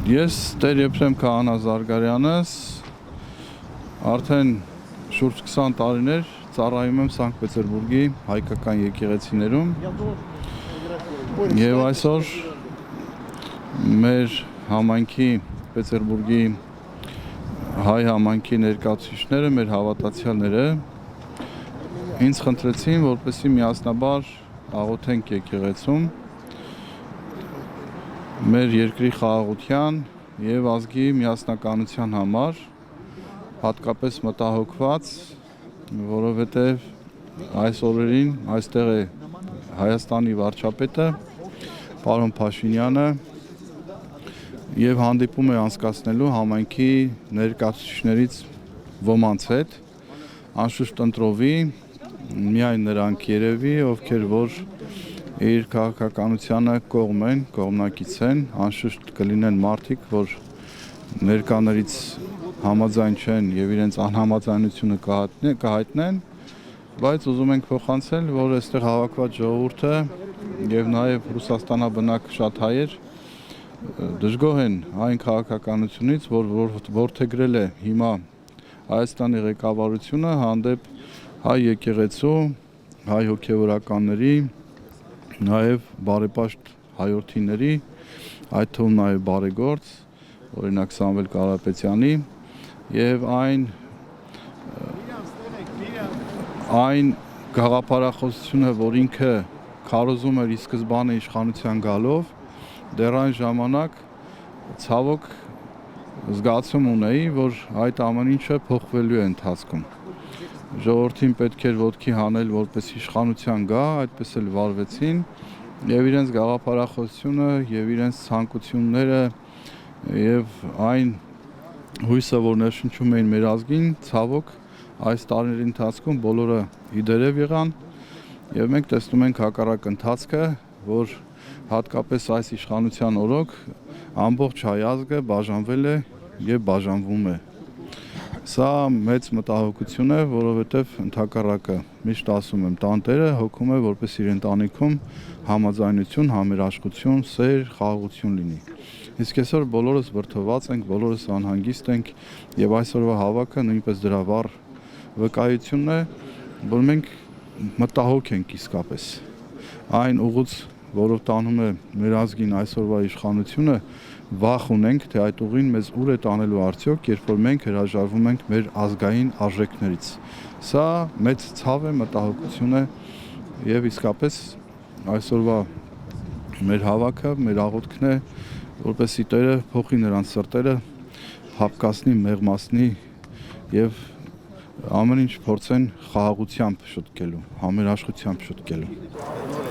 Ես Տեր Եփրեմ Քահանա Զարգարյանս արդեն շուրջ 20 տարիներ ծառայում եմ Սանկտ Պետերբուրգի հայկական եկեղեցիներում եւ այսօր մեր համայնքի Պետերբուրգի հայ համայնքի ներկայացուցիչները, մեր հավատացյալները ինձ խնդրեցին, որպեսզի միասնաբար աղոթենք եկեղեցում մեր երկրի խաղաղության եւ ազգի միասնականության համար, հատկապես մտահոգված, որովհետեւ այս օրերին այստեղ է Հայաստանի վարչապետը, պարոն Փաշինյանը եւ հանդիպում է անցկացնելու համայնքի ներկայացուցիչներից ոմանց հետ, անշուշտ ընտրովի միայն նրանք երևի, ովքեր որ իր քաղաքականությանը կողմ են, կողմնակից են, անշուշտ կլինեն մարդիկ, որ ներկաներից համաձայն չեն եւ իրենց անհամաձայնությունը կհայտնեն, բայց ուզում ենք փոխանցել, որ այստեղ հավաքված ժողովուրդը եւ նաեւ Ռուսաստանաբնակ շատ հայեր դժգոհ են այն քաղաքականությունից, որ որդեգրել է հիմա Հայաստանի ղեկավարությունը հանդեպ հայ եկեղեցու, հայ հոգեվորականների, նաեւ բարեպաշտ հայրենիների, այդ թվում նաեւ բարեգործ, օրինակ Սամվել Կարապետյանի եւ այն գաղափարախոսությունը, որ ինքը քարոզում էր ի սկզբանե իշխանության գալով, դեռ այն ժամանակ ցավոք զգացում ունեի, որ այդ ամեն ինչը փոխվելու է ընթացքում։ Ժողովրդին պետք էր ոտքի հանել, որպես իշխանության գա, այդպես էլ վարվեցին եւ իրենց գաղափարախոսությունը եւ իրենց ցանկությունները եւ այն հույսը, որ ներշնչում էին մեր ազգին, ցավոք այս տարիների ընթացքում բոլորը իդերև եղան եւ մենք տեսնում ենք հակառակ ընթացքը, որ հատկապես այս իշխանության օրոք ամբողջ հայ ազգը բաժանվել է եւ բաժանվում է։ Սա մեծ մտահոգություն է, որովհետև ընդհակառակը միշտ ասում եմ, տանտերը հոգում է, որպես իր ընտանիքում համաձայնություն, համերաշխություն, սեր, խաղաղություն լինի։ Իսկ այսօր բոլորս վրդոված ենք, բոլորս անհանգիստ ենք եւ այսօրվա հավաքը նույնպես դրա վառ վկայությունն է, որ մենք մտահոգ ենք իսկապես։ Այն ուղուց, որով տանում է մեր ազգին այսօրվա իշխանությունը, վախ ունենք, թե այդ ուղին մեզ ուր է տանելու արդյոք, երբ որ մենք հրաժարվում ենք մեր ազգային արժեքներից։ Սա մեծ ցավ է, մտահոգություն է եւ իսկապես այսօրվա մեր հավաքը, մեր աղոթքն է, որպեսզի Տերը փոխի նրանց սրտերը, հապկացնի, մեղմացնի եւ ամեն ինչ փորձեն խաղաղությամբ շտկելու, համերաշխությամբ շտկելու։